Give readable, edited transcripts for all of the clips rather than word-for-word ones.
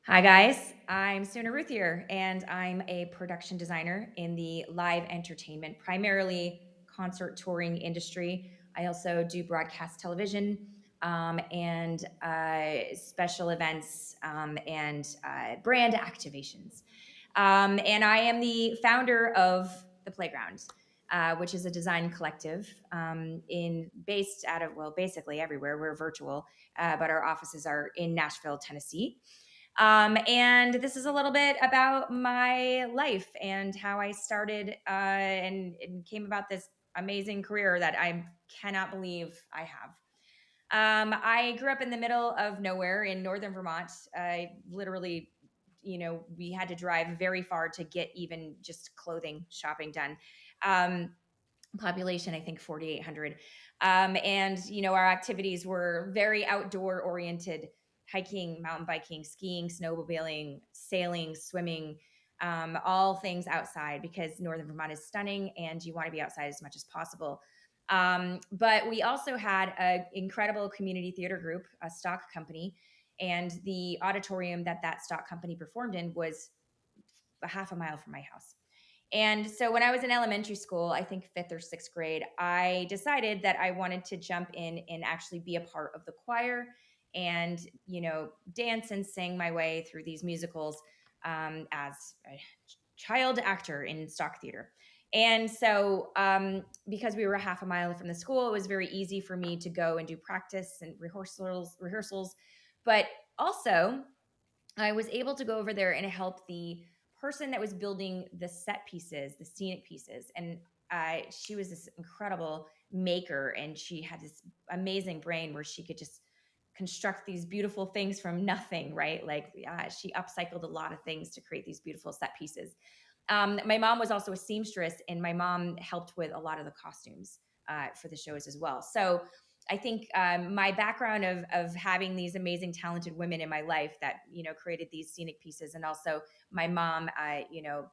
Hi, guys. I'm Rae Routhier, and I'm a production designer in the live entertainment, primarily concert touring industry. I also do broadcast television and special events and brand activations. And I am the founder of The Playground, which is a design collective in based out of, well, basically everywhere. We're virtual, but our offices are in Nashville, Tennessee. And this is a little bit about my life and how I started and came about this amazing career that I cannot believe I have. I grew up in the middle of nowhere in northern Vermont. I literally, we had to drive very far to get even just clothing shopping done. Um, Population, I think 4,800. And our activities were very outdoor oriented: hiking, mountain biking, skiing, snowmobiling, sailing, swimming, all things outside because Northern Vermont is stunning and you want to be outside as much as possible. But we also had an incredible community theater group, a stock company, and the auditorium that stock company performed in was a half a mile from my house. And so when I was in elementary school, I think fifth or sixth grade, I decided that I wanted to jump in and actually be a part of the choir and, dance and sing my way through these musicals as a child actor in stock theater. And so, because we were half a mile from the school, it was very easy for me to go and do practice and rehearsals. But also, I was able to go over there and help the person that was building the set pieces, the scenic pieces. And she was this incredible maker, and she had this amazing brain where she could just construct these beautiful things from nothing, right? Like she upcycled a lot of things to create these beautiful set pieces. My mom was also a seamstress, and my mom helped with a lot of the costumes for the shows as well. So I think my background of having these amazing, talented women in my life that created these scenic pieces, and also my mom,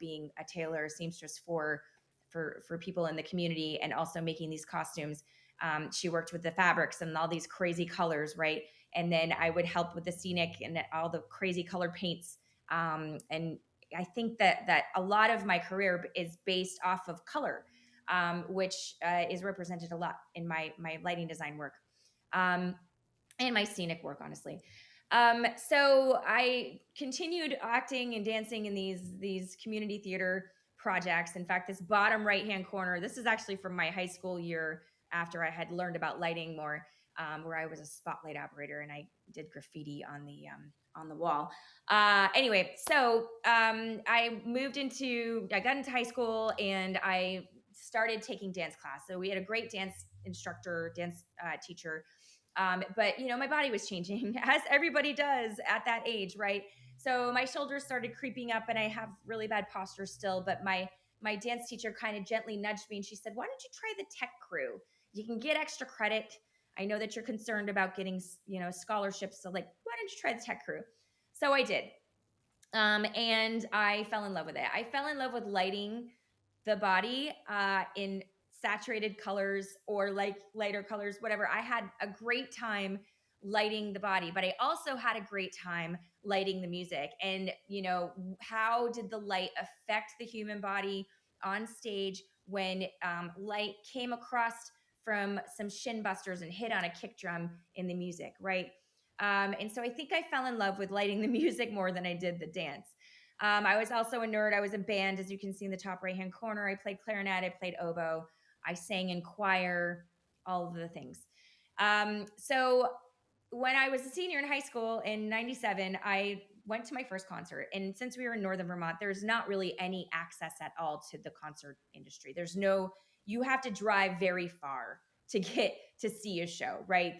being a tailor, seamstress for people in the community, and also making these costumes. She worked with the fabrics and all these crazy colors, right? And then I would help with the scenic and all the crazy colored paints. And I think that a lot of my career is based off of color, which is represented a lot in my lighting design work, um, and my scenic work, honestly. So I continued acting and dancing in these community theater projects. In fact, this bottom right hand corner, this is actually from my high school year after I had learned about lighting more, where I was a spotlight operator and I did graffiti on the wall. Anyway, so I got into high school and I started taking dance class. So we had a great dance instructor, dance teacher. But my body was changing as everybody does at that age, right? So my shoulders started creeping up and I have really bad posture still, but my dance teacher kind of gently nudged me and she said, "Why don't you try the tech crew? You can get extra credit. I know that you're concerned about getting, scholarships. So, like, why don't you try the tech crew?" So I did. And I fell in love with it. I fell in love with lighting the body in saturated colors or like lighter colors, whatever. I had a great time lighting the body, but I also had a great time lighting the music. And, how did the light affect the human body on stage when light came across from some shin busters and hit on a kick drum in the music, right? And so I think I fell in love with lighting the music more than I did the dance. I was also a nerd. I was in band, as you can see in the top right hand corner. I played clarinet, I played oboe, I sang in choir, all of the things. So when I was a senior in high school in 97, I went to my first concert. And since we were in Northern Vermont, there's not really any access at all to the concert industry. You have to drive very far to get to see a show, right?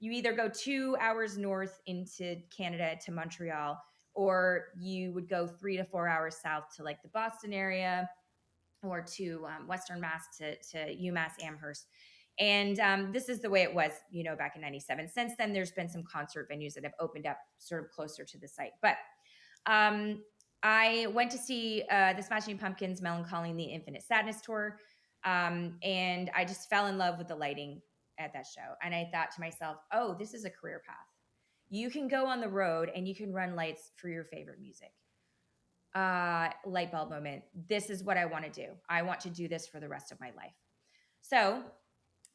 You either go 2 hours north into Canada to Montreal, or you would go 3 to 4 hours south to like the Boston area, or to Western Mass to UMass Amherst. And this is the way it was, back in 97. Since then, there's been some concert venues that have opened up sort of closer to the site. But um, I went to see the Smashing Pumpkins' Melancholy and the Infinite Sadness tour. And I just fell in love with the lighting at that show. And I thought to myself, oh, this is a career path. You can go on the road and you can run lights for your favorite music. Light bulb moment. This is what I want to do. I want to do this for the rest of my life. So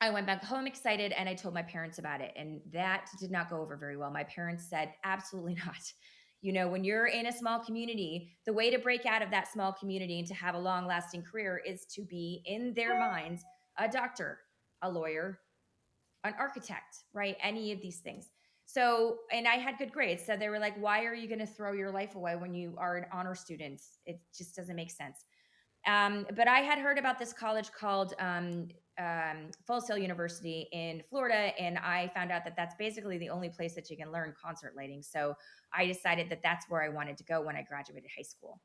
I went back home excited and I told my parents about it. And that did not go over very well. My parents said, absolutely not. You know, when you're in a small community, the way to break out of that small community and to have a long lasting career is to be, in their minds, a doctor, a lawyer, an architect, right? Any of these things. So, and I had good grades. So they were like, why are you going to throw your life away when you are an honor student? It just doesn't make sense. But I had heard about this college called Full Sail University in Florida, and I found out that that's basically the only place that you can learn concert lighting. So I decided that that's where I wanted to go when I graduated high school.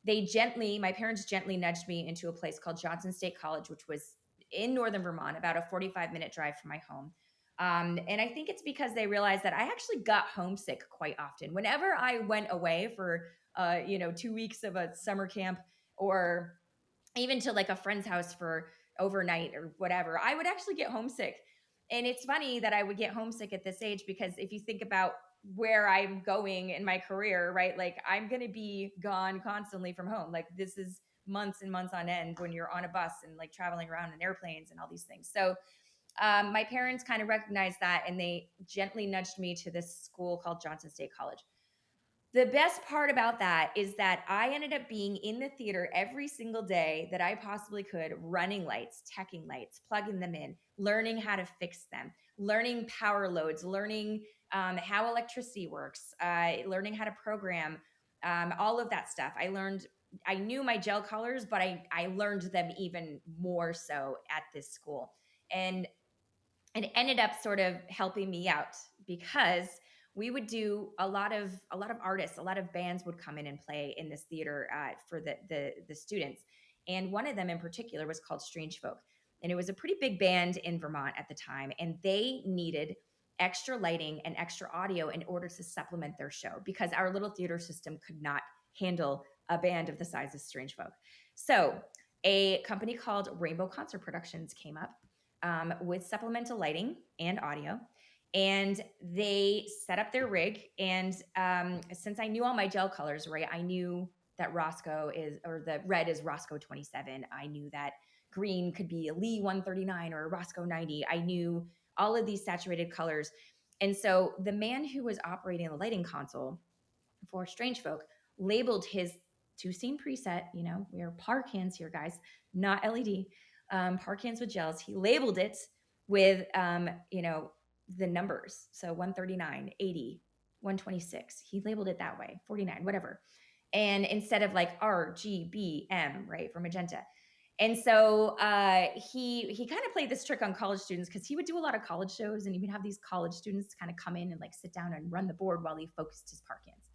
My parents gently nudged me into a place called Johnson State College, which was in northern Vermont, about a 45-minute drive from my home. And I think it's because they realized that I actually got homesick quite often. Whenever I went away for 2 weeks of a summer camp, or even to like a friend's house for overnight or whatever, I would actually get homesick. And it's funny that I would get homesick at this age, because if you think about where I'm going in my career, right? Like I'm going to be gone constantly from home. Like this is months and months on end when you're on a bus and like traveling around in airplanes and all these things. So my parents kind of recognized that, and they gently nudged me to this school called Johnson State College. The best part about that is that I ended up being in the theater every single day that I possibly could, running lights, teching lights, plugging them in, learning how to fix them, learning power loads, learning how electricity works, learning how to program, all of that stuff. I knew my gel colors, but I learned them even more so at this school. And it ended up sort of helping me out, because we would do a lot of artists, a lot of bands would come in and play in this theater for the students. And one of them in particular was called Strange Folk. And it was a pretty big band in Vermont at the time. And they needed extra lighting and extra audio in order to supplement their show, because our little theater system could not handle a band of the size of Strange Folk. So a company called Rainbow Concert Productions came up with supplemental lighting and audio. And they set up their rig. And since I knew all my gel colors, right, I knew that the red is Roscoe 27. I knew that green could be a Lee 139 or a Roscoe 90. I knew all of these saturated colors. And so the man who was operating the lighting console for Strange Folk labeled his two-scene preset. We are par cans here, guys, not LED. Par cans with gels. He labeled it with, the numbers. So 139, 80, 126. He labeled it that way, 49, whatever. And instead of like RGBM, right, for magenta. And so he kind of played this trick on college students, because he would do a lot of college shows, and he would have these college students kind of come in and like sit down and run the board while he focused his par cans.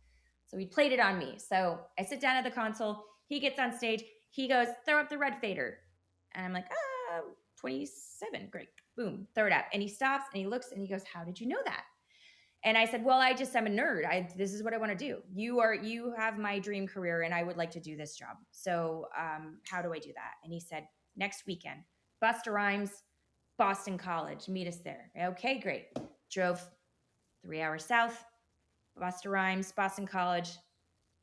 So he played it on me. So I sit down at the console. He gets on stage. He goes, throw up the red fader. And I'm like, 27. Great. Boom. Throw it up. And he stops and he looks and he goes, how did you know that? And I said, well, I'm a nerd. This is what I want to do. You have my dream career, and I would like to do this job. So how do I do that? And he said, next weekend, Busta Rhymes, Boston College, meet us there. Okay, great. Drove 3 hours south, Busta Rhymes, Boston College,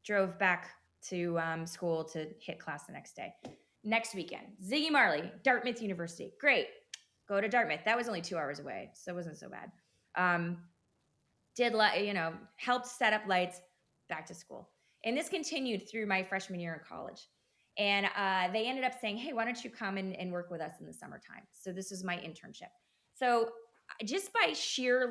drove back to school to hit class the next day. Next weekend, Ziggy Marley, Dartmouth University. Great. Go to Dartmouth. That was only 2 hours away, so it wasn't so bad. Helped set up lights, back to school. And this continued through my freshman year in college. And they ended up saying, hey, why don't you come and work with us in the summertime? So this is my internship. So just by sheer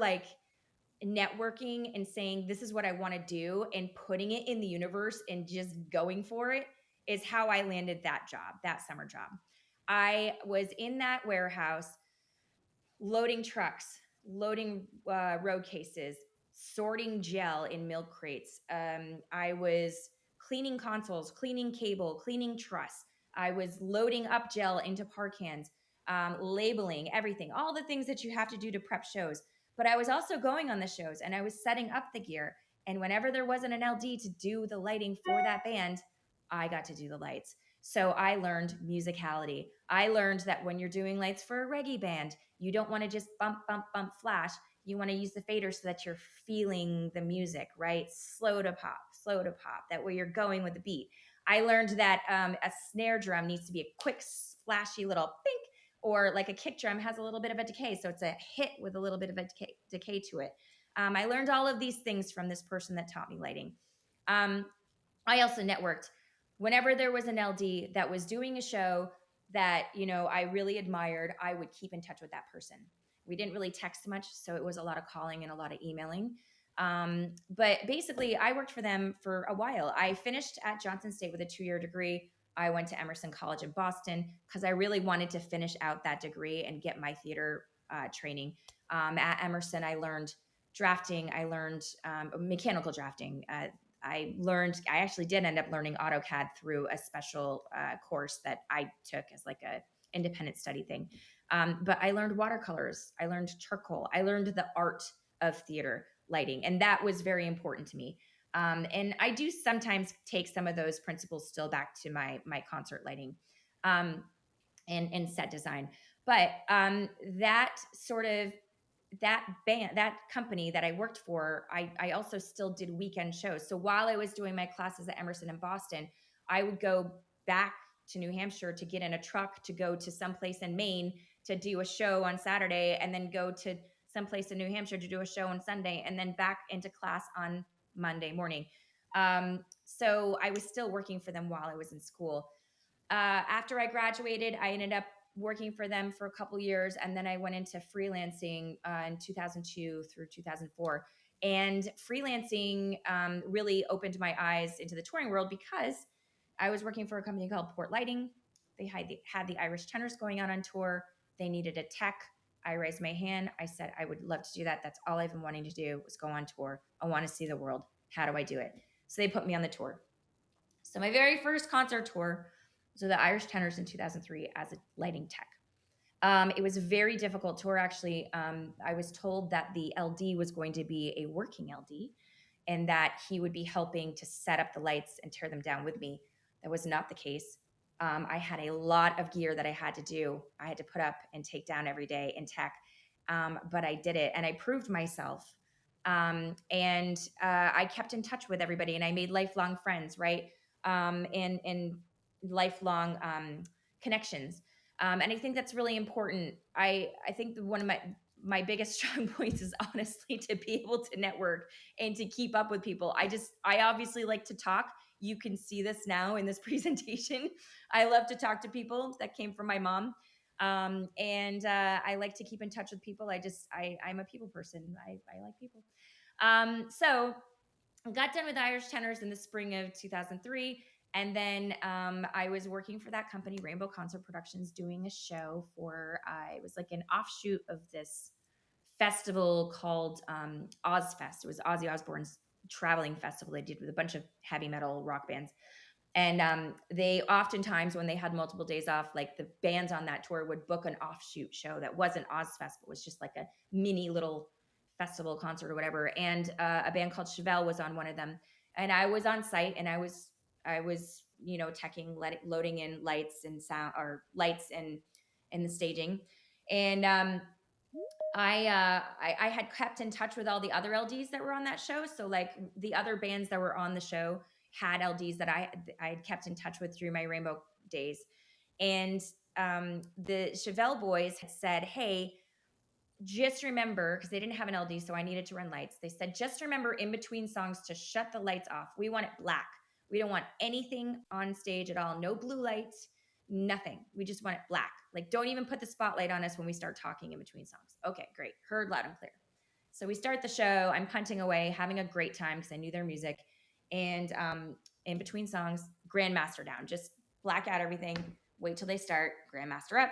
networking and saying, this is what I want to do, and putting it in the universe and just going for it, is how I landed that job, that summer job. I was in that warehouse loading trucks, loading road cases, sorting gel in milk crates. I was cleaning consoles, cleaning cable, cleaning truss. I was loading up gel into par cans, labeling everything, all the things that you have to do to prep shows. But I was also going on the shows, and I was setting up the gear. And whenever there wasn't an LD to do the lighting for that band, I got to do the lights. So I learned musicality. I learned that when you're doing lights for a reggae band, you don't want to just bump, bump, bump, flash. You want to use the fader so that you're feeling the music, right? Slow to pop, slow to pop. That way you're going with the beat. I learned that a snare drum needs to be a quick, splashy little pink, or like a kick drum has a little bit of a decay. So it's a hit with a little bit of a decay to it. I learned all of these things from this person that taught me lighting. I also networked. Whenever there was an LD that was doing a show that, I really admired, I would keep in touch with that person. We didn't really text much, so it was a lot of calling and a lot of emailing. But basically, I worked for them for a while. I finished at Johnson State with a 2-year degree. I went to Emerson College in Boston because I really wanted to finish out that degree and get my theater training. At Emerson, I learned drafting. I learned mechanical drafting. I actually did end up learning AutoCAD through a special course that I took as like a independent study thing. But I learned watercolors. I learned charcoal. I learned the art of theater lighting. And that was very important to me. And I do sometimes take some of those principles still back to my concert lighting and set design. But that company that I worked for, I also still did weekend shows. So while I was doing my classes at Emerson in Boston, I would go back to New Hampshire to get in a truck to go to someplace in Maine to do a show on Saturday, and then go to someplace in New Hampshire to do a show on Sunday, and then back into class on Monday morning. So I was still working for them while I was in school. After I graduated, I ended up working for them for a couple years, and then I went into freelancing in 2002 through 2004. And freelancing really opened my eyes into the touring world because I was working for a company called Port Lighting. They had the Irish Tenors going on tour. They needed a tech. I raised my hand. I said, I would love to do that. That's all I've been wanting to do, was go on tour. I want to see the world. How do I do it? So they put me on the tour. So my very first concert tour was with the Irish Tenors in 2003 as a lighting tech. It was a very difficult tour, actually. I was told that the LD was going to be a working LD and that he would be helping to set up the lights and tear them down with me. That was not the case. I had a lot of gear that I had to do. I had to put up and take down every day in tech, but I did it, and I proved myself. And I kept in touch with everybody, and I made lifelong friends, right? And lifelong connections. And I think that's really important. I think one of my biggest strong points is honestly to be able to network and to keep up with people. I obviously like to talk. You can see this now in this presentation. I love to talk to people. That came from my mom. And I like to keep in touch with people. I'm a people person. I like people. So I got done with Irish Tenors in the spring of 2003. And then I was working for that company, Rainbow Concert Productions, doing a show for, it was like an offshoot of this festival called Ozfest. It was Ozzy Osbourne's traveling festival they did with a bunch of heavy metal rock bands. And they oftentimes, when they had multiple days off, like the bands on that tour would book an offshoot show that wasn't Ozfest, but was just like a mini little festival concert or whatever. And a band called Chevelle was on one of them. And I was on site, and I was teching, loading in lights and sound, or lights and the staging. And I had kept in touch with all the other LDs that were on that show. So like the other bands that were on the show had LDs that I had kept in touch with through my Rainbow days. And the Chevelle boys had said, hey, just remember, because they didn't have an LD, so I needed to run lights. They said, just remember in between songs to shut the lights off. We want it black. We don't want anything on stage at all. No blue lights, nothing. We just want it black. Like, don't even put the spotlight on us when we start talking in between songs. Okay, great. Heard loud and clear. So we start the show. I'm punting away, having a great time because I knew their music. And in between songs, Grandmaster down. Just black out everything. Wait till they start. Grandmaster up.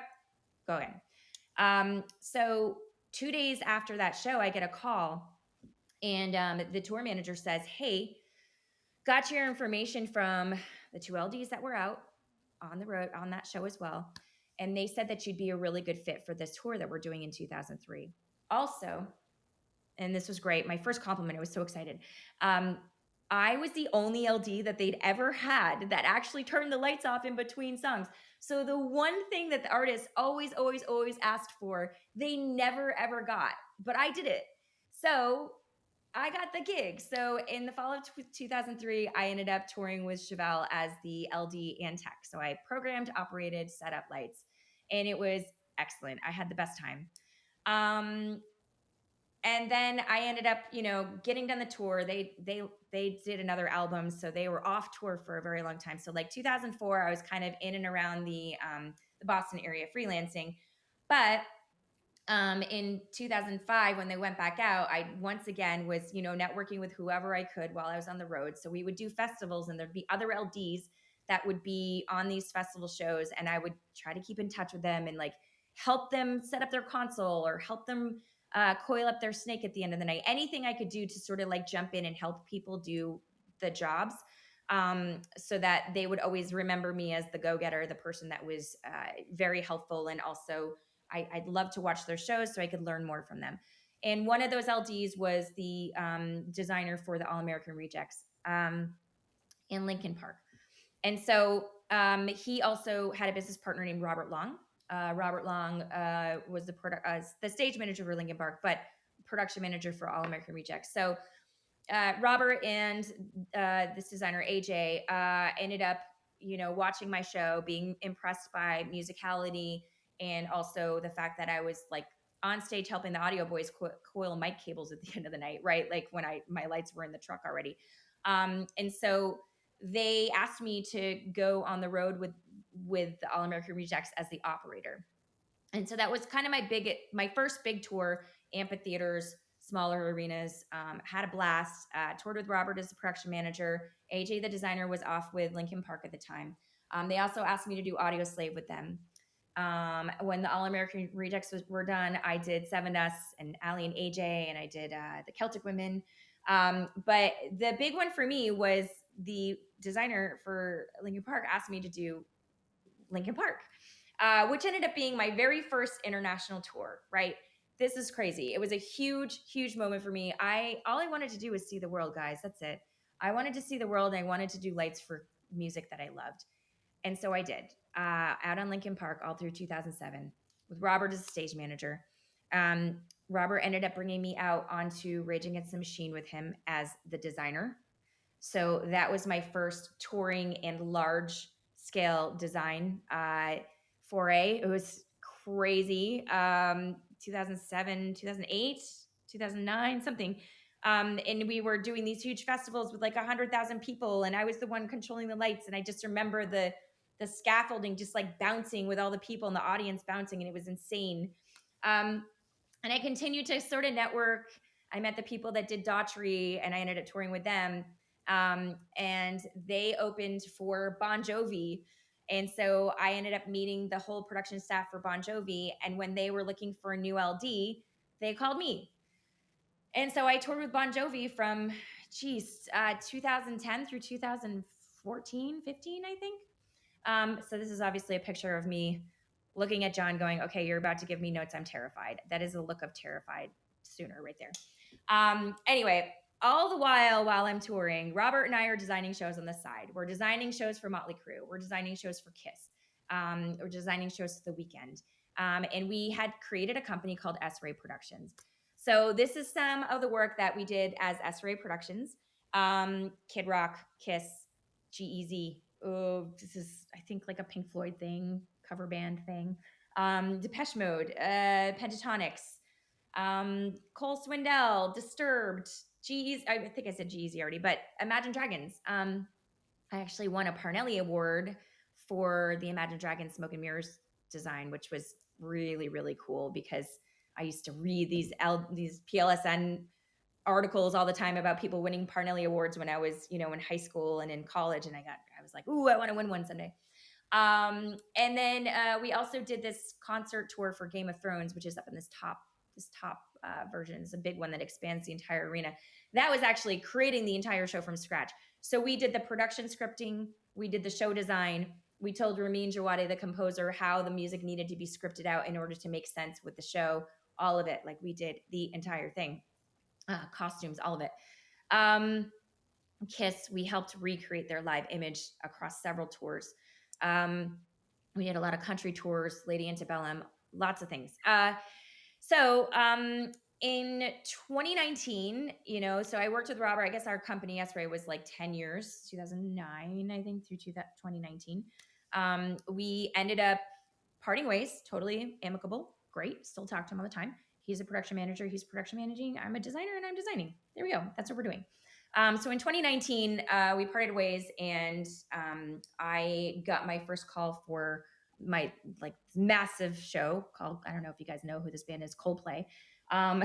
Go in. So 2 days after that show, I get a call, and the tour manager says, hey, got your information from the two LDs that were out on the road on that show as well. And they said that you'd be a really good fit for this tour that we're doing in 2003. Also, and this was great, my first compliment, I was so excited. I was the only LD that they'd ever had that actually turned the lights off in between songs. So the one thing that the artists always asked for, they never, ever got. But I did it. So I got the gig. So in the fall of 2003, I ended up touring with Chevelle as the LD and tech. So I programmed, operated, set up lights, and it was excellent. I had the best time. And then I ended up, getting done the tour. They did another album, so they were off tour for a very long time. So like 2004, I was kind of in and around the Boston area freelancing, but in 2005 when they went back out, I once again was networking with whoever I could while I was on the road. So we would do festivals and there'd be other LDs that would be on these festival shows, and I would try to keep in touch with them and like help them set up their console or help them coil up their snake at the end of the night. Anything I could do to sort of like jump in and help people do the jobs, so that they would always remember me as the go-getter, the person that was very helpful, and also I'd love to watch their shows so I could learn more from them. And one of those LDs was the designer for the All American Rejects in Lincoln Park. And so he also had a business partner named Robert Long. Robert Long was the stage manager for Lincoln Park, but production manager for All American Rejects. So Robert and this designer AJ ended up, watching my show, being impressed by musicality, and also the fact that I was like on stage helping the audio boys coil mic cables at the end of the night, right? Like when my lights were in the truck already. And so they asked me to go on the road with the All American Rejects as the operator. And so that was kind of my first big tour, amphitheaters, smaller arenas. Had a blast. Toured with Robert as the production manager. AJ, the designer, was off with Lincoln Park at the time. They also asked me to do Audio Slave with them. When the All American Rejects were done, I did Seven Dust and Allie and AJ, and I did the Celtic Women. But the big one for me was the designer for Lincoln Park asked me to do Lincoln Park, which ended up being my very first international tour, right? This is crazy. It was a huge, huge moment for me. All I wanted to do was see the world, guys. That's it. I wanted to see the world, and I wanted to do lights for music that I loved. And so I did, out on Lincoln Park all through 2007 with Robert as a stage manager. Robert ended up bringing me out onto Rage Against the Machine with him as the designer. So that was my first touring and large scale design foray. It was crazy. 2007, 2008, 2009, something. And we were doing these huge festivals with like 100,000 people, and I was the one controlling the lights. And I just remember the scaffolding just like bouncing with all the people in the audience bouncing, and it was insane. And I continued to sort of network. I met the people that did Daughtry, and I ended up touring with them. And they opened for Bon Jovi. And so I ended up meeting the whole production staff for Bon Jovi. And when they were looking for a new LD, they called me. And so I toured with Bon Jovi from, 2010 through 2014, 15, I think. So this is obviously a picture of me looking at John going, okay, you're about to give me notes. I'm terrified. That is a look of terrified sooner right there. Anyway, all the while I'm touring, Robert and I are designing shows on the side. We're designing shows for Motley Crue. We're designing shows for Kiss. We're designing shows for the Weeknd. And we had created a company called SRae Productions. So this is some of the work that we did as SRae Productions. Kid Rock, Kiss, G-Eazy. Oh, this is, I think, like a Pink Floyd thing, cover band thing. Depeche Mode, Pentatonix, Cole Swindell, Disturbed, G-Eazy. I think I said G-Eazy already, but Imagine Dragons. I actually won a Parnelli award for the Imagine Dragons Smoke and Mirrors design, which was really, really cool because I used to read these PLSN articles all the time about people winning Parnelli awards when I was, in high school and in college. And I was like, ooh, I want to win one someday. And then we also did this concert tour for Game of Thrones, which is up in this top version. It's a big one that expands the entire arena. That was actually creating the entire show from scratch. So we did the production scripting, we did the show design, we told Ramin Djawadi, the composer, how the music needed to be scripted out in order to make sense with the show, all of it. Like we did the entire thing. Costumes, all of it. Kiss, we helped recreate their live image across several tours. We did a lot of country tours, Lady Antebellum, lots of things. So in 2019, so I worked with Robert. I guess our company, SRae, was like 10 years, 2009, I think, through 2019. We ended up parting ways, totally amicable. Great. Still talk to him all the time. He's a production manager. He's production managing. I'm a designer and I'm designing. There we go. That's what we're doing. So in 2019, we parted ways, and I got my first call for my like massive show called, I don't know if you guys know who this band is, Coldplay. And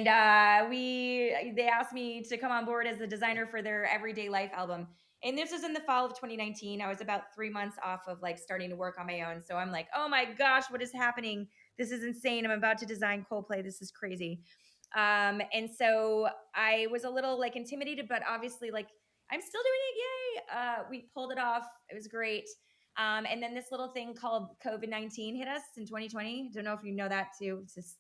they asked me to come on board as the designer for their Everyday Life album. And this was in the fall of 2019. I was about 3 months off of like starting to work on my own. So I'm like, oh my gosh, what is happening? This is insane. I'm about to design Coldplay. This is crazy. And so I was a little like intimidated, but obviously like I'm still doing it. Yay. We pulled it off. It was great. And then this little thing called COVID-19 hit us in 2020. Don't know if you know that too. It's just,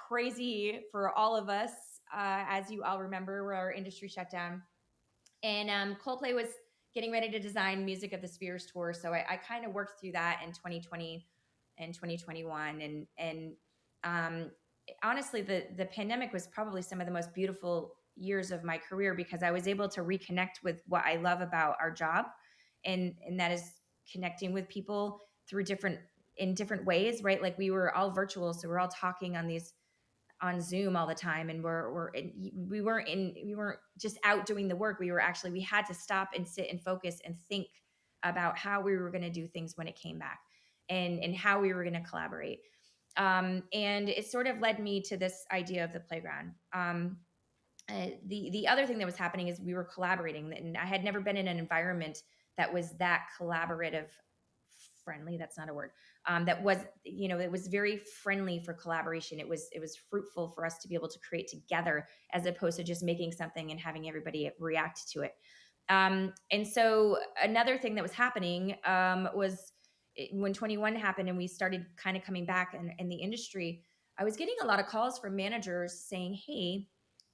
crazy for all of us. As you all remember, where our industry shut down. And Coldplay was getting ready to design Music of the Spheres tour. So I kind of worked through that in 2020 and 2021. And honestly, the pandemic was probably some of the most beautiful years of my career, because I was able to reconnect with what I love about our job. And that is connecting with people through in different ways, right? Like we were all virtual. So we're all talking on Zoom all the time, and we weren't just out doing the work. We had to stop and sit and focus and think about how we were going to do things when it came back, and how we were going to collaborate. And it sort of led me to this idea of the playground. The other thing that was happening is we were collaborating, and I had never been in an environment that was that collaborative friendly. That's not a word. That was, it was very friendly for collaboration. It was fruitful for us to be able to create together, as opposed to just making something and having everybody react to it. And so another thing that was happening was when 21 happened and we started kind of coming back in the industry, I was getting a lot of calls from managers saying, hey,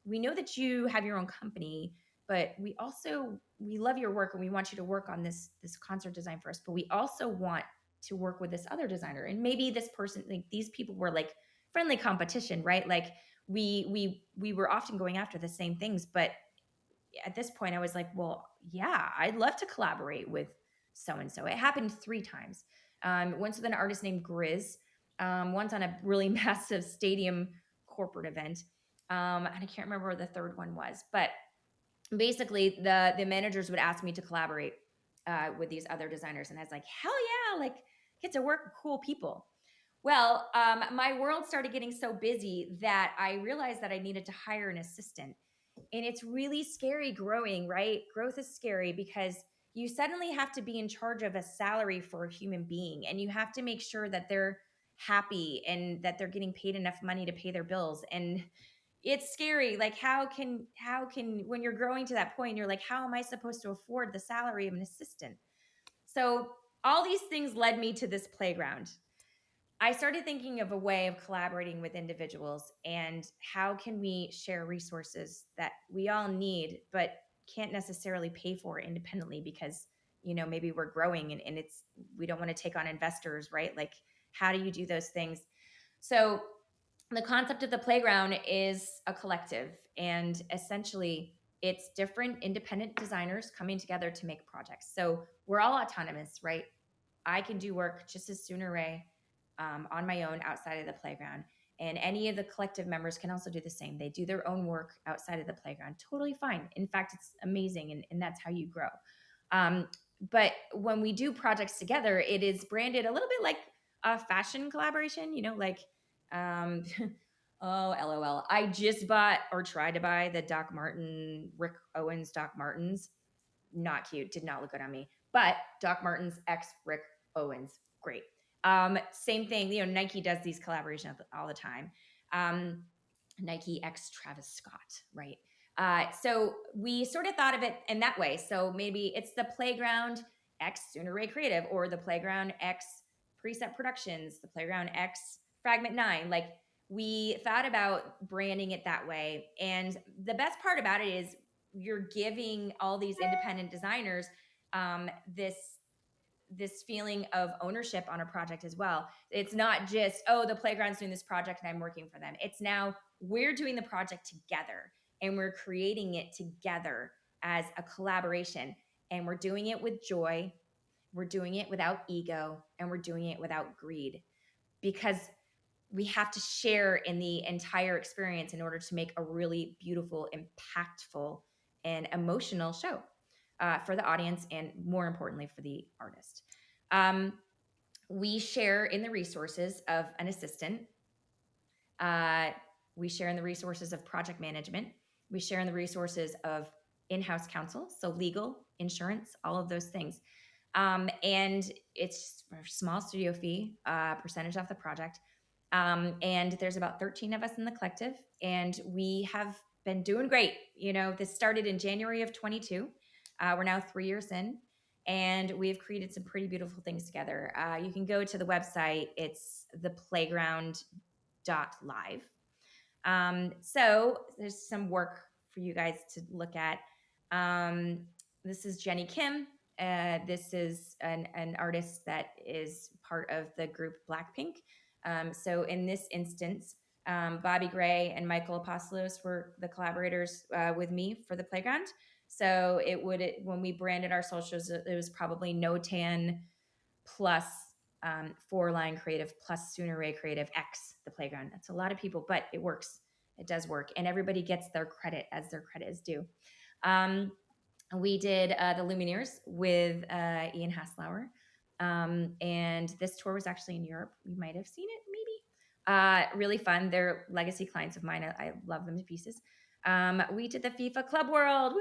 we know that you have your own company, but we love your work and we want you to work on this concert design for us, but we also want to work with this other designer. And maybe this person, like these people were like friendly competition, right? Like we were often going after the same things, but at this point I was like, well, yeah, I'd love to collaborate with so-and-so. It happened 3 times. Once with an artist named Grizz, once on a really massive stadium corporate event. And I can't remember where the third one was, but basically the managers would ask me to collaborate with these other designers. And I was like, hell yeah, like get to work with cool people. Well, my world started getting so busy that I realized that I needed to hire an assistant. And it's really scary growing, right? Growth is scary because you suddenly have to be in charge of a salary for a human being, and you have to make sure that they're happy and that they're getting paid enough money to pay their bills. And it's scary. Like how can when you're growing to that point, you're like, how am I supposed to afford the salary of an assistant? So all these things led me to this playground. I started thinking of a way of collaborating with individuals, and how can we share resources that we all need but can't necessarily pay for independently, because maybe we're growing and we don't want to take on investors, right? Like how do you do those things? So the concept of the playground is a collective, and essentially it's different independent designers coming together to make projects. So we're all autonomous, right? I can do work just as soon, Rae, on my own outside of the playground. And any of the collective members can also do the same. They do their own work outside of the playground. Totally fine. In fact, it's amazing. And that's how you grow. But when we do projects together, it is branded a little bit like a fashion collaboration, like, oh, LOL. I just bought or tried to buy the Doc Marten, Rick Owens Doc Martens. Not cute. Did not look good on me. But Doc Martens x Rick Owens. Great. Same thing, Nike does these collaborations all the time. Nike x Travis Scott, right? So we sort of thought of it in that way. So maybe it's the playground x SRae Creative, or the playground x Preset Productions, the playground x Fragment 9. Like we thought about branding it that way. And the best part about it is you're giving all these independent designers this this feeling of ownership on a project as well. It's not just, oh, the playground's doing this project and I'm working for them. It's now we're doing the project together and we're creating it together as a collaboration. And we're doing it with joy. We're doing it without ego, and we're doing it without greed, because we have to share in the entire experience in order to make a really beautiful, impactful, and emotional show for the audience, and more importantly for the artist. We share in the resources of an assistant. We share in the resources of project management. We share in the resources of in-house counsel, so legal, insurance, all of those things. And it's a small studio fee, percentage off the project. And there's about 13 of us in the collective, and we have been doing great. You know, this started in January of 22. We're now 3 years in, and we've created some pretty beautiful things together. You can go to the website. It's theplayground.live. So there's some work for you guys to look at. This is Jenny Kim. This is an artist that is part of the group Blackpink. So in this instance, Bobby Gray and Michael Apostolos were the collaborators with me for the playground. So when we branded our socials, it was probably No Tan plus 4-line creative plus SRae Creative X the playground. That's a lot of people, but it works. It does work, and everybody gets their credit as their credit is due. We did the Lumineers with Ian Haslauer. And this tour was actually in Europe. You might have seen it, maybe. Really fun. They're legacy clients of mine. I love them to pieces. We did the FIFA Club World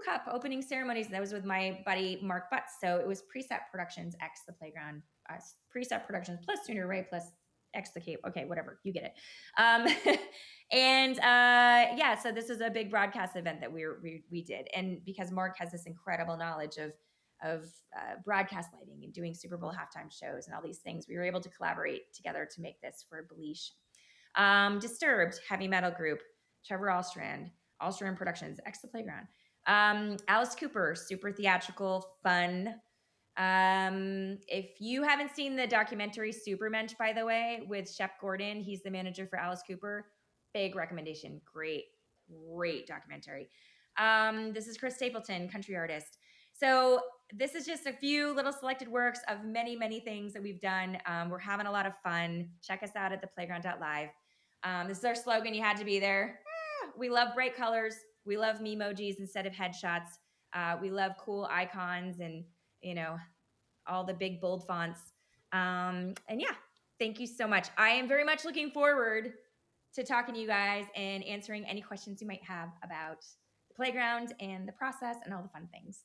Cup opening ceremonies. That was with my buddy Mark Butts. So it was Preset Productions X the playground. Preset Productions plus SRae plus X the Cape. Okay, whatever. You get it. So this is a big broadcast event that we did. And because Mark has this incredible knowledge of broadcast lighting and doing Super Bowl halftime shows and all these things, we were able to collaborate together to make this for Beliche. Disturbed, heavy metal group, Trevor Allstrand Productions, X the Playground. Alice Cooper, super theatrical, fun. If you haven't seen the documentary Supermensch, by the way, with Shep Gordon, he's the manager for Alice Cooper. Big recommendation. Great documentary. This is Chris Stapleton, country artist. So this is just a few little selected works of many, many things that we've done. We're having a lot of fun. Check us out at theplayground.live. This is our slogan. You had to be there. We love bright colors. We love memojis instead of headshots. We love cool icons and, all the big bold fonts. Thank you so much. I am very much looking forward to talking to you guys and answering any questions you might have about the playground and the process and all the fun things.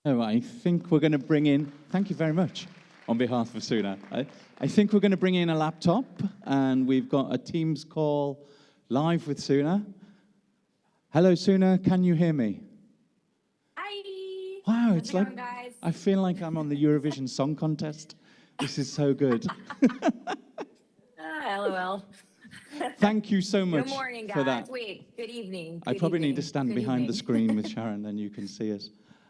Oh, I think we're going to bring in, thank you very much on behalf of Suna. I think we're going to bring in a laptop, and we've got a Teams call live with Suna. Hello, Suna, can you hear me? Hi. Wow, How's it's it like, going, guys? I feel like I'm on the Eurovision Song Contest. This is so good. LOL. Thank you so much Good morning, guys. for that. Wait, good evening. I probably need to stand behind the screen with Sharon, then you can see us.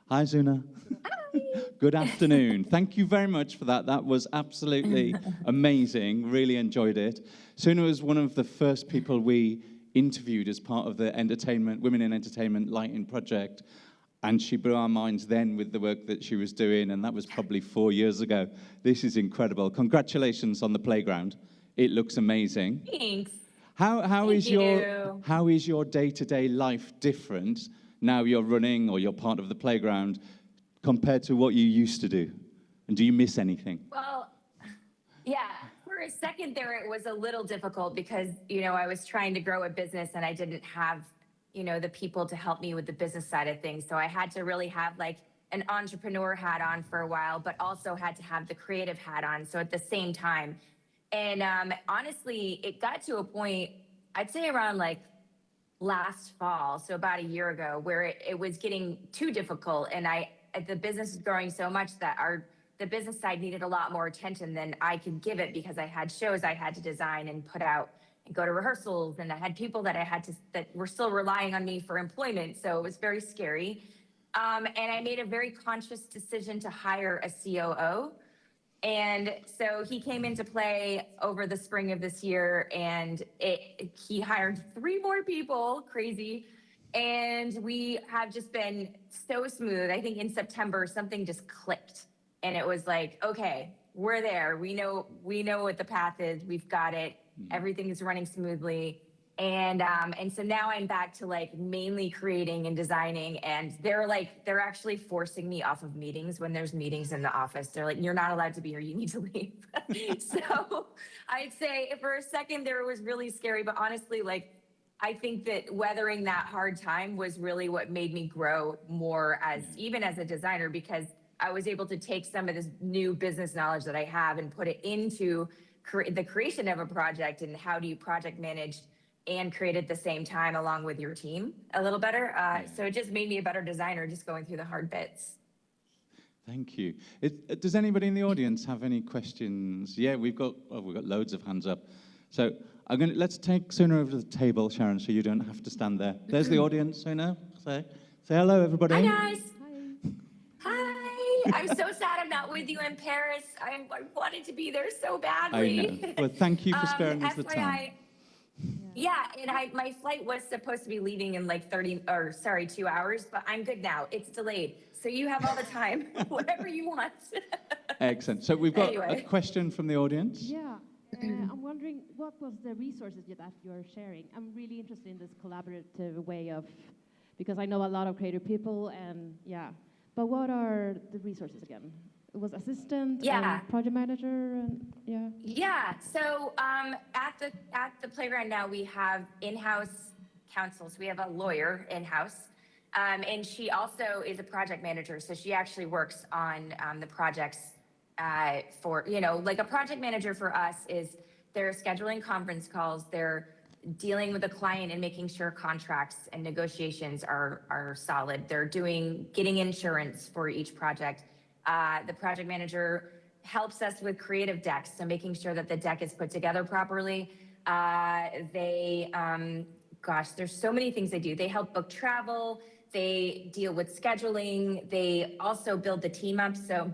Hi, Suna. Hi. Good afternoon. Thank you very much for that. That was absolutely amazing. Really enjoyed it. Suna was one of the first people we interviewed as part of the Women in Entertainment Lighting Project. And she blew our minds then with the work that she was doing, and that was probably 4 years ago. This is incredible. Congratulations on the playground. It looks amazing. Thanks. How is your day-to-day life different now you're running or you're part of the playground compared to what you used to do? And do you miss anything? Well, yeah. For a second there, it was a little difficult because, I was trying to grow a business and I didn't have, the people to help me with the business side of things. So I had to really have like an entrepreneur hat on for a while, but also had to have the creative hat on. So at the same time, and honestly, it got to a point, I'd say around like last fall, so about a year ago, where it was getting too difficult. And the business was growing so much that the business side needed a lot more attention than I could give it because I had shows I had to design and put out and go to rehearsals. And I had people that that were still relying on me for employment. So it was very scary. And I made a very conscious decision to hire a COO. And so he came into play over the spring of this year, and he hired 3 more people, crazy. And we have just been so smooth. I think in September, something just clicked. And it was like, okay, we're there. We know what the path is. We've got it. Everything is running smoothly. And so now I'm back to like mainly creating and designing, and they're actually forcing me off of meetings when there's meetings in the office. They're like, you're not allowed to be here. You need to leave. So I'd say for a second there it was really scary, but honestly, like, I think that weathering that hard time was really what made me grow more even as a designer, because I was able to take some of this new business knowledge that I have and put it into the creation of a project, and how do you project manage and create at the same time along with your team a little better. So it just made me a better designer, just going through the hard bits. Thank you. Does anybody in the audience have any questions? Yeah, we've got loads of hands up. So let's take Suna over to the table, Sharon, so you don't have to stand there. There's the audience, Suna. Say hello, everybody. Hi, guys. Hi. I'm so sad I'm not with you in Paris. I wanted to be there so badly. I know. Well, thank you for sparing us the time. Yeah, and my flight was supposed to be leaving in like 2 hours, but I'm good now. It's delayed. So you have all the time, whatever you want. Excellent. So we've got a question from the audience. Yeah, I'm wondering, what was the resources that you're sharing? I'm really interested in this collaborative way of, because I know a lot of creative people, and but what are the resources again? It was assistant, project manager, and So at the playground now, we have in-house counsels. We have a lawyer in-house, and she also is a project manager. So she actually works on the projects for, like a project manager for us is they're scheduling conference calls, they're dealing with the client and making sure contracts and negotiations are solid. They're getting insurance for each project. The project manager helps us with creative decks, so making sure that the deck is put together properly. There's so many things they do. They help book travel, they deal with scheduling, they also build the team up. So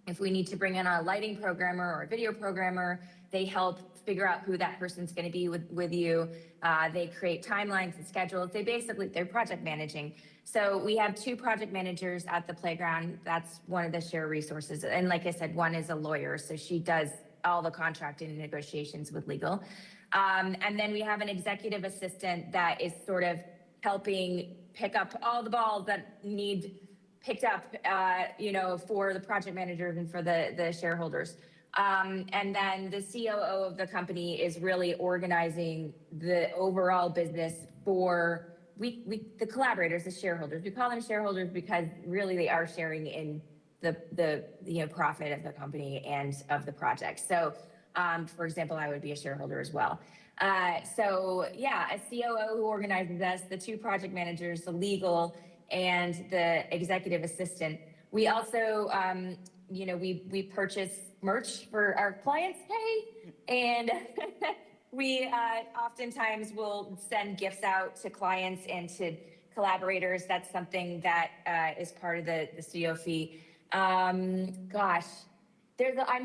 if we need to bring in a lighting programmer or a video programmer, they help figure out who that person's going to be with you. They create timelines and schedules. They're project managing. So we have 2 project managers at the playground. That's one of the shared resources. And like I said, one is a lawyer. So she does all the contracting and negotiations with legal. And then we have an executive assistant that is sort of helping pick up all the balls that need picked up, for the project managers and for the shareholders. And then the COO of the company is really organizing the overall business for the collaborators, the shareholders. We call them shareholders because really they are sharing in the profit of the company and of the project. So, for example, I would be a shareholder as well. A COO who organizes us, the 2 project managers, the legal, and the executive assistant. We also, we purchase merch for our clients, and we oftentimes will send gifts out to clients and to collaborators. That's something that is part of the CO fee. I'm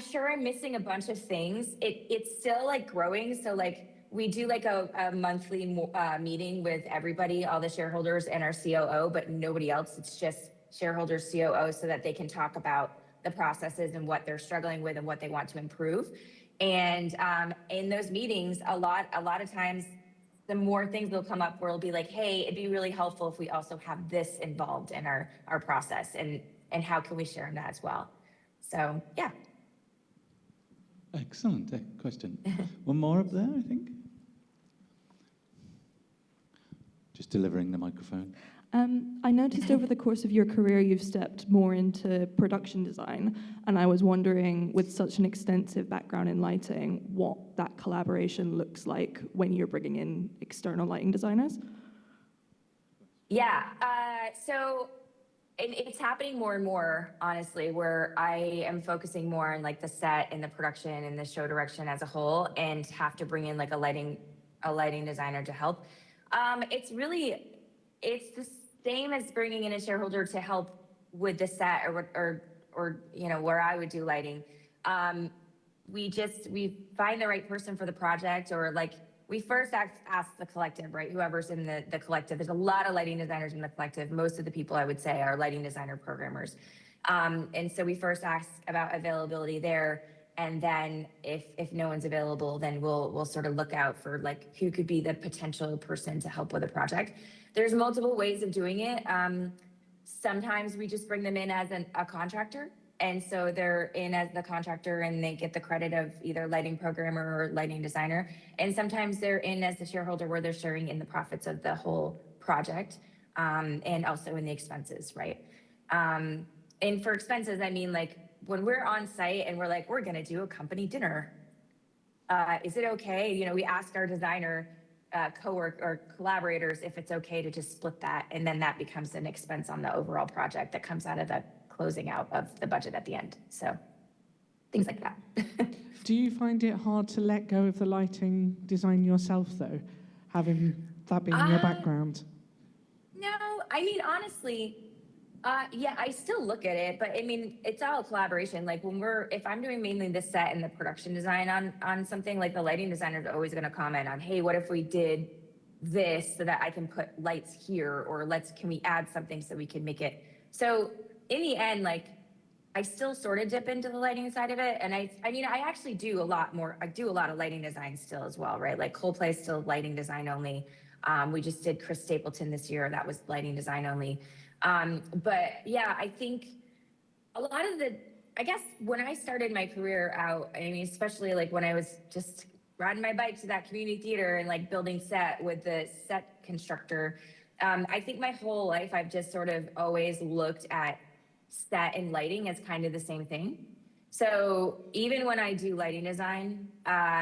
sure I'm missing a bunch of things. It's still like growing. So like we do like a monthly meeting with everybody, all the shareholders and our COO, but nobody else. It's just shareholders, COO, so that they can talk about the processes and what they're struggling with and what they want to improve. And in those meetings, a lot of times, the more things will come up where it'll be like, hey, it'd be really helpful if we also have this involved in our process, and how can we share in that as well? So, yeah. Excellent question. One more up there, I think. Just delivering the microphone. I noticed over the course of your career you've stepped more into production design, and I was wondering, with such an extensive background in lighting, what that collaboration looks like when you're bringing in external lighting designers? Yeah, so it's happening more and more, honestly, where I am focusing more on like the set and the production and the show direction as a whole, and have to bring in like a lighting a lighting designer to help. It's the same as bringing in a shareholder to help with the set or you know, where I would do lighting. We find the right person for the project, or like we first ask the collective, right? Whoever's in the collective. There's a lot of lighting designers in the collective. Most of the people I would say are lighting designer programmers. And so we first ask about availability there. And then if no one's available, then we'll sort of look out for like who could be the potential person to help with a project. There's multiple ways of doing it. Sometimes we just bring them in as a contractor. And so they're in as the contractor and they get the credit of either lighting programmer or lighting designer. And sometimes they're in as the shareholder where they're sharing in the profits of the whole project, and also in the expenses, right? And for expenses, I mean, like when we're on site and we're like, we're gonna do a company dinner. Is it okay? You know, we ask our designer co-work or collaborators if it's okay to just split that, and then that becomes an expense on the overall project that comes out of the closing out of the budget at the end. So things like that. Do you find it hard to let go of the lighting design yourself, though, having that being your background? No, I mean, honestly, yeah, I still look at it, but I mean, it's all a collaboration. Like if I'm doing mainly the set and the production design on something, like the lighting designer is always going to comment on, hey, what if we did this so that I can put lights here, or can we add something so we can make it. So in the end, like I still sort of dip into the lighting side of it. And I mean, I actually do a lot more. I do a lot of lighting design still as well, right? Like Coldplay is still lighting design only. We just did Chris Stapleton this year. That was lighting design only. But yeah, I think a lot of I guess when I started my career out, I mean, especially like when I was just riding my bike to that community theater and like building set with the set constructor, I think my whole life I've just sort of always looked at set and lighting as kind of the same thing. So even when I do lighting design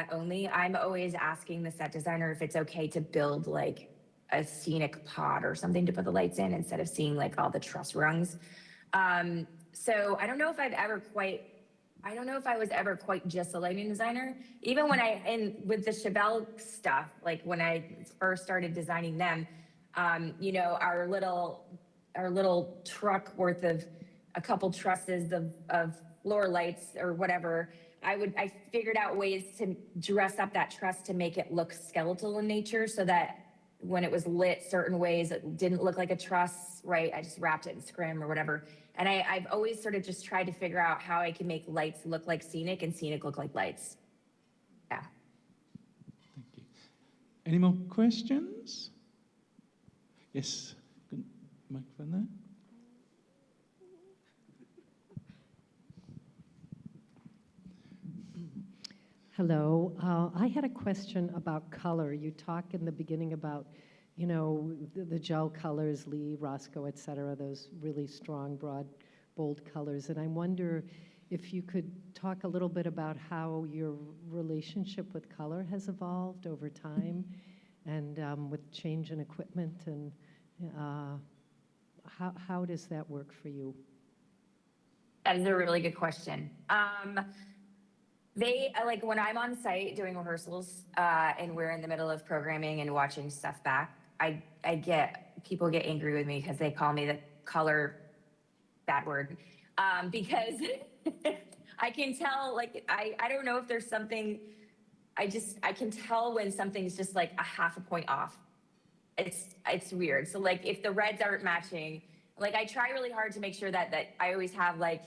only, I'm always asking the set designer if it's okay to build like a scenic pod or something to put the lights in instead of seeing like all the truss rungs. So I don't know if I was ever quite just a lighting designer. Even when with the Chevelle stuff, like when I first started designing them, you know, our little truck worth of a couple trusses of floor lights or whatever, I figured out ways to dress up that truss to make it look skeletal in nature, so that when it was lit certain ways, it didn't look like a truss, right? I just wrapped it in scrim or whatever. And I've always sort of just tried to figure out how I can make lights look like scenic and scenic look like lights. Yeah. Thank you. Any more questions? Yes, good microphone there. Hello. I had a question about color. You talk in the beginning about, you know, the gel colors, Lee, Roscoe, et cetera, those really strong, broad, bold colors. And I wonder if you could talk a little bit about how your relationship with color has evolved over time, and with change in equipment, and how does that work for you? That is a really good question. Like when I'm on site doing rehearsals, and we're in the middle of programming and watching stuff back, people get angry with me because they call me the color bad word, because I can tell, like, I don't know if there's something, I can tell when something's just like a half a point off. It's weird. So like if the reds aren't matching, like I try really hard to make sure that I always have, like,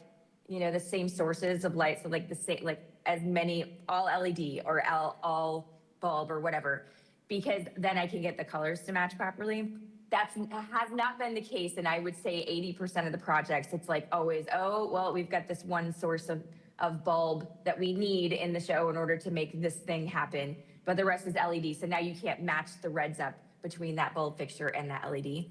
you know, the same sources of light. So like the same, like as many, all LED or all bulb or whatever, because then I can get the colors to match properly. That has not been the case. And I would say 80% of the projects, it's like always, oh, well, we've got this one source of bulb that we need in the show in order to make this thing happen, but the rest is LED. So now you can't match the reds up between that bulb fixture and that LED.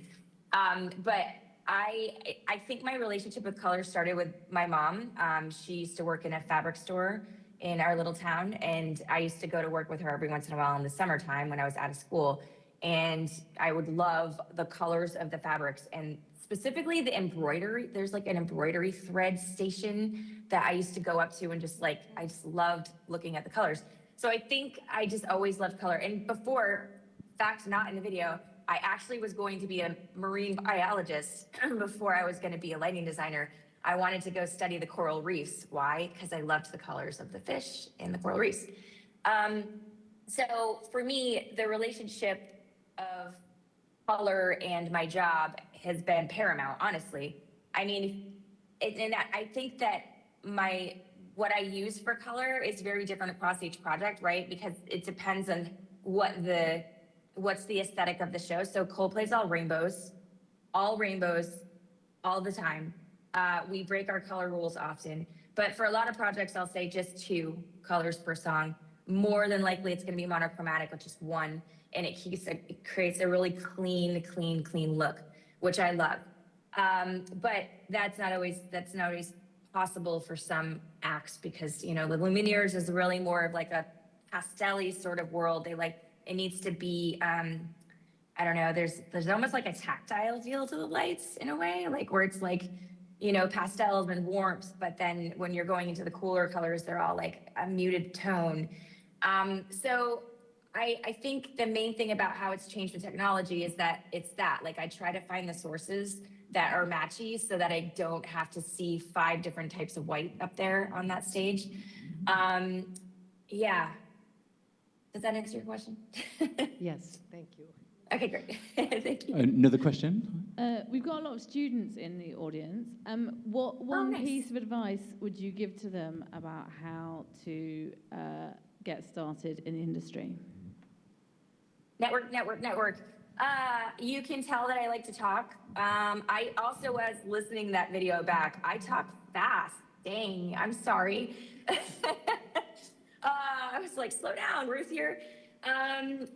But I think my relationship with color started with my mom. She used to work in a fabric store in our little town, and I used to go to work with her every once in a while in the summertime when I was out of school. And I would love the colors of the fabrics, and specifically the embroidery. There's like an embroidery thread station that I used to go up to, and just like, I just loved looking at the colors. So I think I just always loved color. And before, fact, not in the video, I actually was going to be a marine biologist before I was going to be a lighting designer. I wanted to go study the coral reefs. Why? Because I loved the colors of the fish in the coral reefs. So for me, the relationship of color and my job has been paramount, honestly. I mean, I think that what I use for color is very different across each project, right? Because it depends on what's the aesthetic of the show. So Coldplay's all rainbows all the time. We break our color rules often, but for a lot of projects, I'll say just 2 colors per song. More than likely, it's going to be monochromatic, which is 1, and it creates a really clean look, which I love. But that's not always possible for some acts because the Lumineers is really more of like a pastel-y sort of world. It needs to be. I don't know. There's almost like a tactile feel to the lights in a way, like where it's like, pastels and warmth, but then when you're going into the cooler colors, they're all like a muted tone. So I think the main thing about how it's changed with technology is that I try to find the sources that are matchy so that I don't have to see 5 different types of white up there on that stage. Yeah. Does that answer your question? Yes, thank you. Okay, great. Thank you. Another question? We've got a lot of students in the audience. What one nice. piece of advice would you give to them about how to get started in the industry? Network. You can tell that I like to talk. I also was listening to that video back. I talk fast. Dang, I'm sorry. I was like, slow down, Routhier.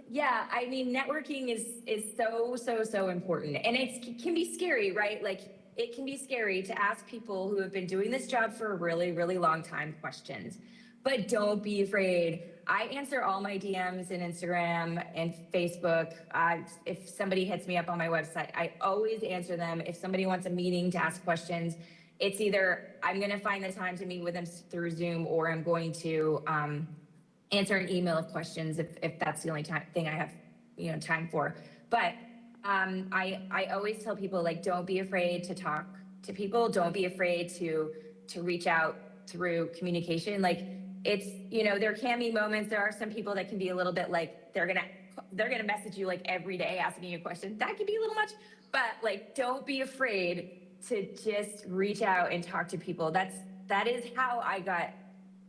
Yeah, I mean, networking is so important. And it can be scary, right? Like, it can be scary to ask people who have been doing this job for a really, really long time questions. But don't be afraid. I answer all my DMs in Instagram and Facebook. If somebody hits me up on my website, I always answer them. If somebody wants a meeting to ask questions, it's either I'm going to find the time to meet with them through Zoom, or I'm going to answer an email of questions if that's the only thing I have time for. But I always tell people, like, don't be afraid to talk to people. Don't be afraid to reach out through communication. Like, it's, there can be moments. There are some people that can be a little bit like, they're gonna message you like every day asking you a question. That could be a little much, but like, don't be afraid to just reach out and talk to people. That is how I got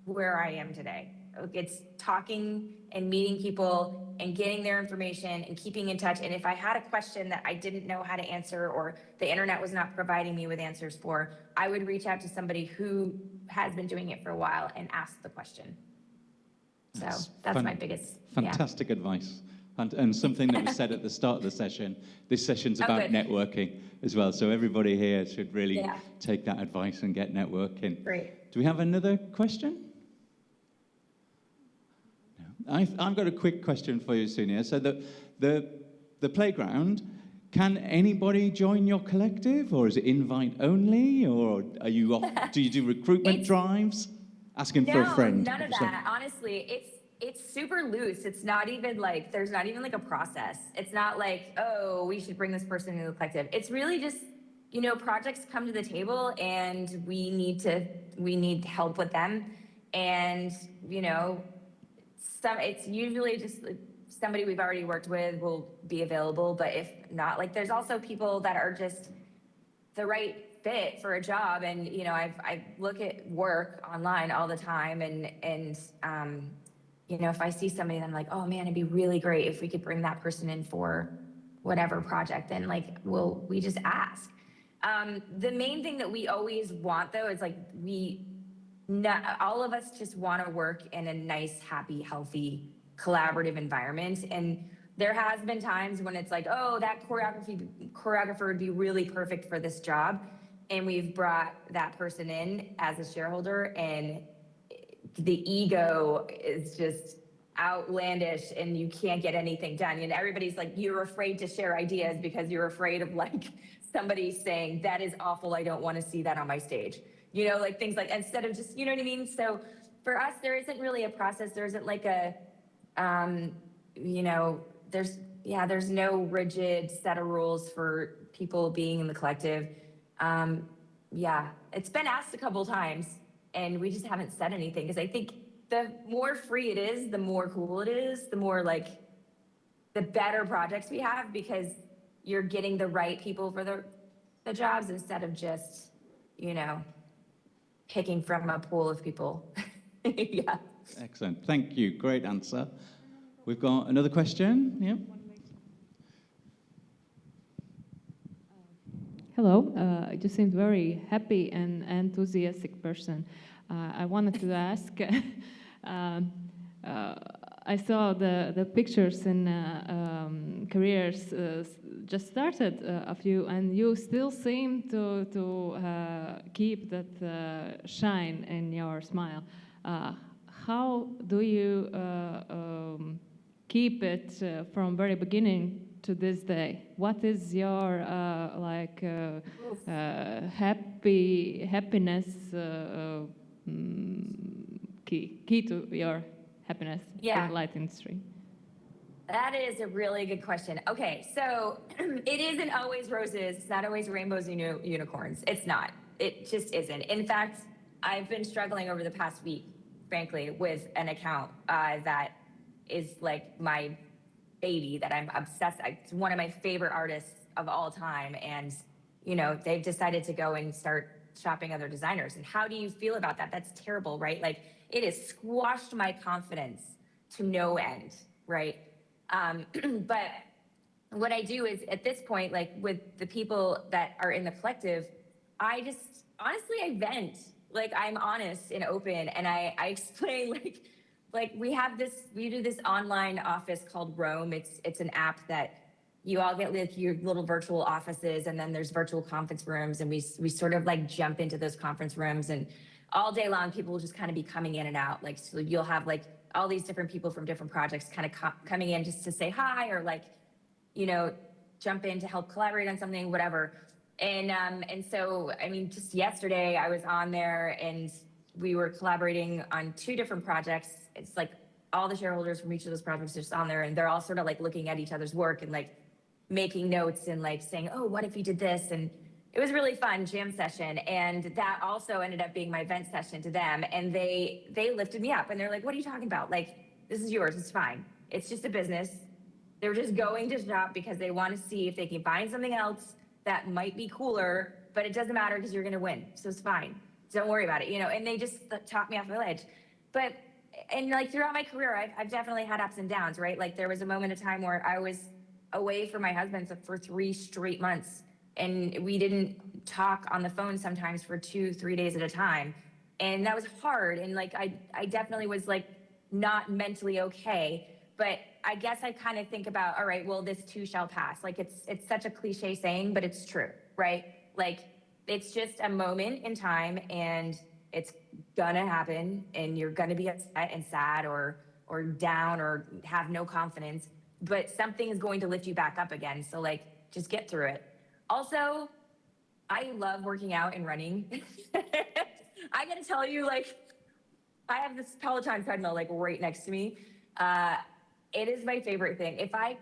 where I am today. It's talking and meeting people and getting their information and keeping in touch. And if I had a question that I didn't know how to answer, or the internet was not providing me with answers for, I would reach out to somebody who has been doing it for a while and ask the question. So that's my biggest, fantastic advice. And something that was said at the start of the session, this session's about networking as well. So everybody here should really take that advice and get networking. Great. Do we have another question? I've got a quick question for you, Sonia. So the playground, can anybody join your collective, or is it invite only, or are you off? Do you do recruitment drives? Asking for a friend. No, none of that. Honestly, it's super loose. It's not even like, there's not even like a process. It's not like, oh, we should bring this person into the collective. It's really just, projects come to the table and we need help with them. And, it's usually just somebody we've already worked with will be available, but if not, like, there's also people that are just the right fit for a job. And, I look at work online all the time, and if I see somebody, then I'm like, oh man, it'd be really great if we could bring that person in for whatever project. Then we just ask. The main thing that we always want, though, is all of us just want to work in a nice, happy, healthy, collaborative environment. And there has been times when it's like, oh, that choreographer would be really perfect for this job. And we've brought that person in as a shareholder, and the ego is just outlandish and you can't get anything done. And everybody's like, you're afraid to share ideas because you're afraid of somebody saying, that is awful, I don't want to see that on my stage. Things like, instead of just, you know what I mean? So for us, there isn't really a process. There isn't like a, you know, there's no rigid set of rules for people being in the collective. Yeah, it's been asked a couple times and we just haven't said anything because I think the more free it is, the more cool it is, the more like the better projects we have because you're getting the right people for the jobs instead of just, you know, picking from a pool of people. Yeah. Excellent. Thank you. Great answer. We've got another question. Yeah. Hello. You seemed very happy and enthusiastic person. I wanted to ask. I saw the pictures and careers just started a few, and you still seem to keep that shine in your smile. How do you keep it from very beginning to this day? What is your happiness key to your happiness in the light industry? That is a really good question. Okay, so it isn't always roses. It's not always rainbows and unicorns. It's not. It just isn't. In fact, I've been struggling over the past week, frankly, with an account that is like my baby that I'm obsessed. It's one of my favorite artists of all time. And, you know, they've decided to go and start shopping other designers. And how do you feel about that? That's terrible, right? Like it has squashed my confidence to no end, right? But what I do is at this point, like with the people that are in the collective, I just, honestly, I vent. Like I'm honest and open and I explain like we do this online office called Roam. It's an app that you all get like your little virtual offices and then there's virtual conference rooms and we sort of like jump into those conference rooms and all day long people will just kind of be coming in and out. Like so you'll have like all these different people from different projects kind of coming in just to say hi or like, you know, jump in to help collaborate on something, whatever. And so, I mean, just yesterday I was on there and we were collaborating on 2 different projects. It's like all the shareholders from each of those projects are just on there and they're all sort of like looking at each other's work and like making notes and like saying, oh, what if you did this? And it was really fun jam session. And that also ended up being my vent session to them. And they lifted me up and they're like, what are you talking about? Like, this is yours, it's fine. It's just a business. They're just going to shop because they want to see if they can find something else that might be cooler, but it doesn't matter because you're going to win. So it's fine. Don't worry about it, you know, and they just talked me off the ledge. But, and like throughout my career, I've definitely had ups and downs, right? Like there was a moment of time where I was away from my husband for 3 straight months and we didn't talk on the phone sometimes for 2-3 days at a time. And that was hard. And like, I definitely was like not mentally okay, but I guess I kind of think about, all right, well, this too shall pass. Like it's such a cliche saying, but it's true, right? Like it's just a moment in time and it's gonna happen and you're gonna be upset and sad or down or have no confidence, but something is going to lift you back up again. So like, just get through it. Also, I love working out and running. I gotta tell you, like, I have this Peloton treadmill like right next to me. It is my favorite thing. If I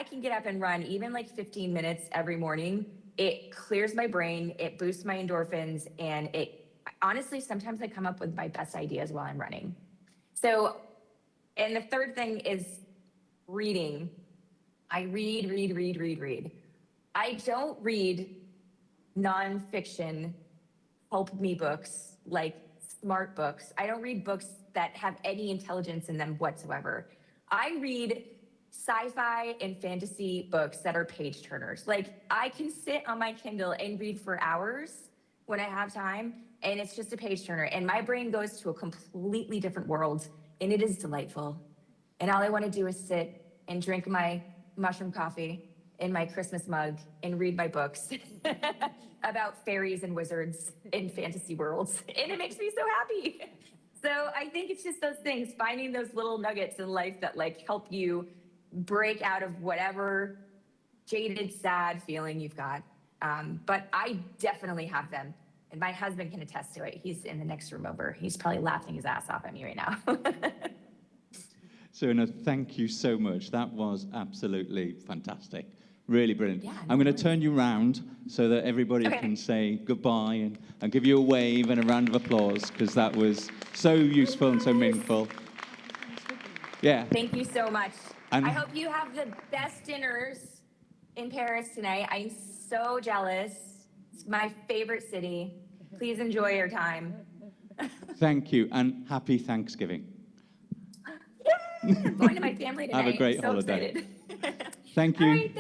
can get up and run even like 15 minutes every morning, it clears my brain, it boosts my endorphins, and it honestly, sometimes I come up with my best ideas while I'm running. So, and the third thing is reading. I read. I don't read nonfiction help me books, like smart books. I don't read books that have any intelligence in them whatsoever. I read sci-fi and fantasy books that are page turners. Like I can sit on my Kindle and read for hours when I have time, and it's just a page turner. And my brain goes to a completely different world, and it is delightful. And all I want to do is sit and drink my mushroom coffee in my Christmas mug and read my books about fairies and wizards in fantasy worlds. And it makes me so happy. So I think it's just those things, finding those little nuggets in life that like help you break out of whatever jaded, sad feeling you've got. But I definitely have them. And my husband can attest to it. He's in the next room over. He's probably laughing his ass off at me right now. Suna, thank you so much. That was absolutely fantastic. Really brilliant. Yeah, I'm going to turn you round so that everybody can say goodbye and give you a wave and a round of applause, because that was so useful and so meaningful. Yeah. Thank you so much. And I hope you have the best dinners in Paris tonight. I'm so jealous. It's my favorite city. Please enjoy your time. thank you, and happy Thanksgiving. I'm going to my family tonight. Have a great so holiday. Excited. Thank you. All right, thank